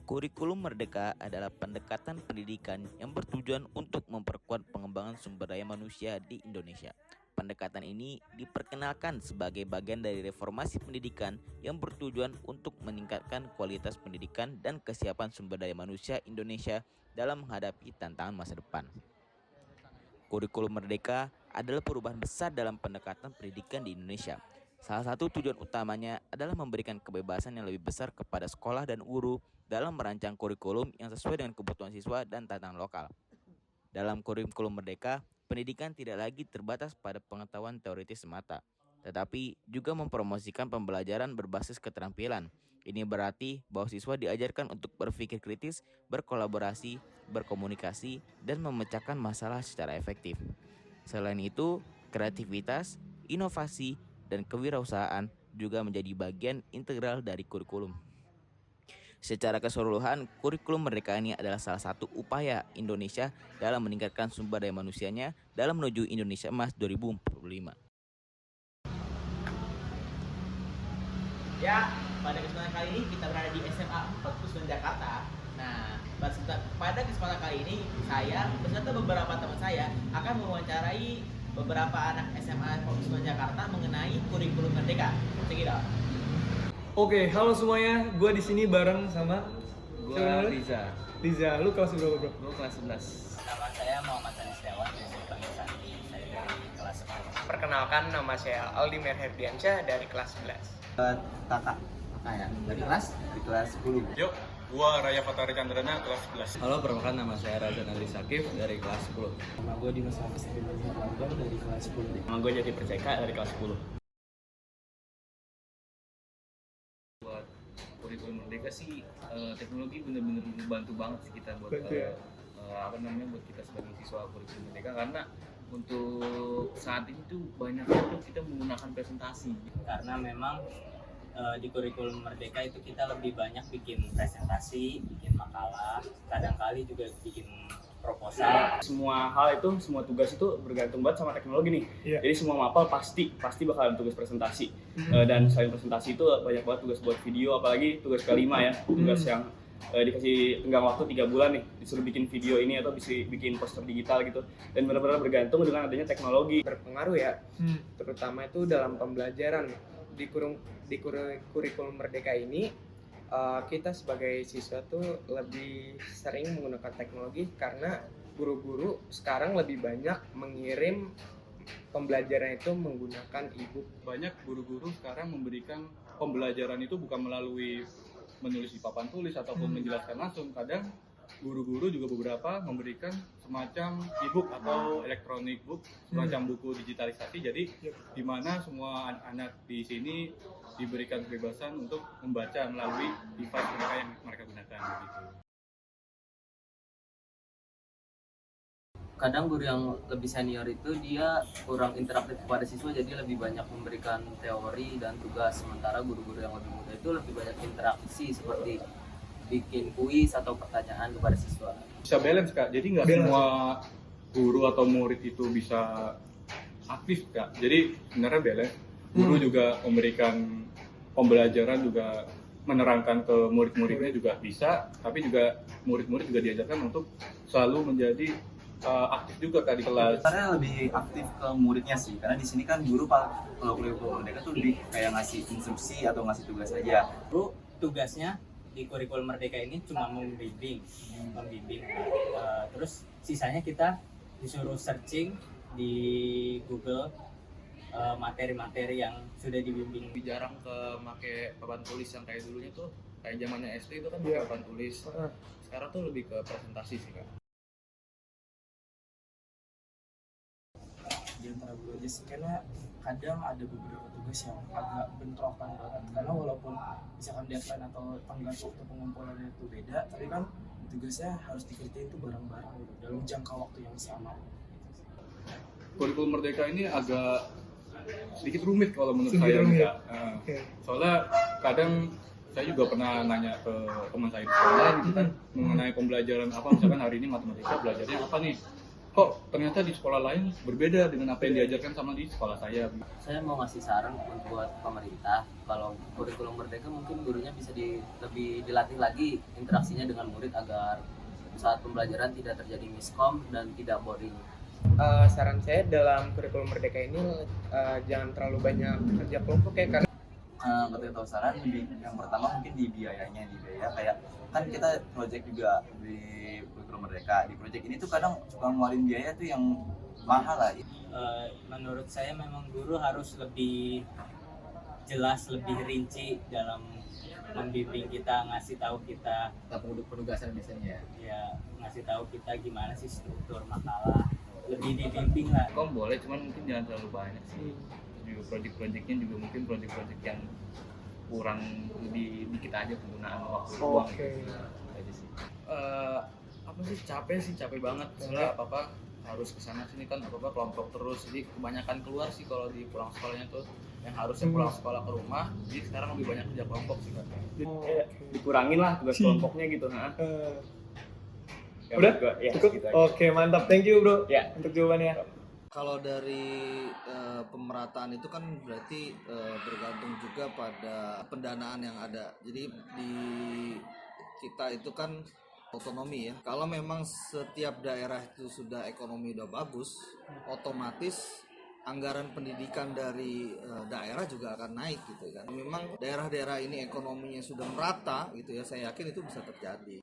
Kurikulum Merdeka adalah pendekatan pendidikan yang bertujuan untuk memperkuat pengembangan sumber daya manusia di Indonesia. Pendekatan ini diperkenalkan sebagai bagian dari reformasi pendidikan yang bertujuan untuk meningkatkan kualitas pendidikan dan kesiapan sumber daya manusia Indonesia dalam menghadapi tantangan masa depan. Kurikulum Merdeka adalah perubahan besar dalam pendekatan pendidikan di Indonesia. Salah satu tujuan utamanya adalah memberikan kebebasan yang lebih besar kepada sekolah dan guru dalam merancang kurikulum yang sesuai dengan kebutuhan siswa dan tantangan lokal. Dalam kurikulum Merdeka, pendidikan tidak lagi terbatas pada pengetahuan teoritis semata, tetapi juga mempromosikan pembelajaran berbasis keterampilan. Ini berarti bahwa siswa diajarkan untuk berpikir kritis, berkolaborasi, berkomunikasi, dan memecahkan masalah secara efektif. Selain itu, kreativitas, inovasi, dan kewirausahaan juga menjadi bagian integral dari kurikulum. Secara keseluruhan, kurikulum Merdeka ini adalah salah satu upaya Indonesia dalam meningkatkan sumber daya manusianya dalam menuju Indonesia Emas 2045. Ya, pada kesempatan kali ini kita berada di SMA 4 Kusuma Jakarta. Nah, pada kesempatan kali ini saya beserta beberapa teman saya akan mewawancarai beberapa anak SMA Kusuma Jakarta mengenai kurikulum Merdeka. Sekitar. Oke, halo semuanya. Gue di sini bareng sama Gua Riza. Riza, lu kelas berapa, Bro? Gua kelas 11. Nama saya Muhammad Sani Setiawan dari Panggil Sandi. Saya dari kelas 10. Perkenalkan, nama saya Aldi Merherdiansyah dari kelas 11. Kakak ya, dari kelas 10. Yuk, gua Raya Fatari Chandrana kelas 11. Halo, perkenalkan nama saya Razan Ali Sakif dari kelas 10. Nama gue Dimas Hafiz Herlambang dari kelas 10. Nama gue Jati Perceka dari kelas 10. Buat kurikulum Merdeka sih, teknologi bener-bener membantu banget sih kita buat buat kita sebagai siswa kurikulum Merdeka, karena untuk saat ini tuh banyak tuh kita menggunakan presentasi. Karena memang di kurikulum Merdeka itu kita lebih banyak bikin presentasi, bikin makalah, kadang-kali juga bikin proposal. Semua hal itu, semua tugas itu bergantung banget sama teknologi nih. Iya. Jadi semua mapel pasti bakalan tugas presentasi. Dan selain presentasi itu banyak banget tugas buat video, apalagi tugas K5 ya, tugas yang dikasih tenggang waktu 3 bulan nih, disuruh bikin video ini atau bisa bikin poster digital gitu. Dan benar-benar bergantung dengan adanya teknologi. Berpengaruh ya, terutama itu dalam pembelajaran. Di kurikulum Merdeka ini, kita sebagai siswa tuh lebih sering menggunakan teknologi karena guru-guru sekarang lebih banyak mengirim pembelajaran itu menggunakan e-book. Banyak guru-guru sekarang memberikan pembelajaran itu bukan melalui menulis di papan tulis ataupun menjelaskan langsung. Kadang guru-guru juga beberapa memberikan semacam e-book atau electronic book, semacam buku digitalisasi. Jadi di mana semua anak-anak di sini diberikan kebebasan untuk membaca melalui device mereka yang mereka gunakan gitu. Kadang guru yang lebih senior itu dia kurang interaktif kepada siswa, jadi lebih banyak memberikan teori dan tugas, sementara guru-guru yang lebih muda itu lebih banyak interaksi seperti bikin kuis atau pertanyaan kepada siswa. Bisa balance Kak, jadi nggak semua guru atau murid itu bisa aktif Kak. Jadi sebenarnya balance, guru juga memberikan pembelajaran, juga menerangkan ke murid-muridnya juga bisa, tapi juga murid-murid juga diajarkan untuk selalu menjadi aktif juga Kak di kelas. Sebenarnya lebih aktif ke muridnya sih, karena di sini kan guru kalau kurikulum Merdeka tuh lebih kayak ngasih instruksi atau ngasih tugas aja. Guru tugasnya di kurikulum Merdeka ini cuma membimbing. Terus sisanya kita disuruh searching di Google materi-materi yang sudah dibimbing. Jarang make papan tulis yang kayak dulunya tuh, kayak zamannya SD itu kan pakai papan tulis. Sekarang tuh lebih ke presentasi sih Kak. Di antara guru aja sih, karena kadang ada beberapa tugas yang agak bentrokan banget, karena walaupun misalkan deadline atau tanggal waktu pengumpulannya itu beda, tapi kan tugasnya harus dikerjain itu bareng-bareng gitu, dalam jangka waktu yang sama gitu. kurikulum Merdeka ini agak sedikit rumit kalau menurut Sedikit saya. rumit. Kak. Oke. Soalnya kadang saya juga pernah nanya ke teman saya di sekolah gitu kan, mengenai pembelajaran apa, misalkan hari ini matematika belajarnya apa nih, kok ternyata di sekolah lain berbeda dengan apa yang diajarkan sama di sekolah saya. Saya mau ngasih saran buat pemerintah, kalau kurikulum Merdeka mungkin gurunya bisa lebih dilatih lagi interaksinya dengan murid agar saat pembelajaran tidak terjadi miskom dan tidak boring. Saran saya dalam kurikulum Merdeka ini jangan terlalu banyak kerja kelompok ya, karena Ketika tahu saran, yang pertama mungkin di biaya kayak kan kita project juga di kurikulum Merdeka. Di project ini tuh kadang suka ngeluarin biaya tuh yang mahal lah. Menurut saya memang guru harus lebih jelas, lebih rinci dalam membimbing kita, ngasih tahu kita penugasan biasanya. ya ngasih tahu kita gimana sih struktur makalah, lebih dibimbing lah. Kom boleh, cuman mungkin jangan terlalu banyak sih. Terus juga project-projectnya juga mungkin project-project yang kurang, lebih dikit aja penggunaan waktu luang Oke. gitu aja sih. Apa sih, capek banget, soalnya apa harus kesana sini kan, apa kelompok terus, jadi kebanyakan keluar sih kalau di pulang sekolahnya tuh, yang harusnya pulang sekolah ke rumah, jadi sekarang lebih banyak kerja kelompok sih kan. Dikurangin lah tugas kelompoknya gitu. Ya, Udah? juga, ya, Cukup? gitu aja. Oke, mantap. Thank you bro Ya. untuk jawabannya. Kalau dari pemerataan itu kan berarti bergantung juga pada pendanaan yang ada. Jadi di kita itu kan otonomi ya. Kalau memang setiap daerah itu sudah ekonomi udah bagus, otomatis anggaran pendidikan dari daerah juga akan naik gitu kan. Memang daerah-daerah ini ekonominya sudah merata gitu ya. Saya yakin itu bisa terjadi.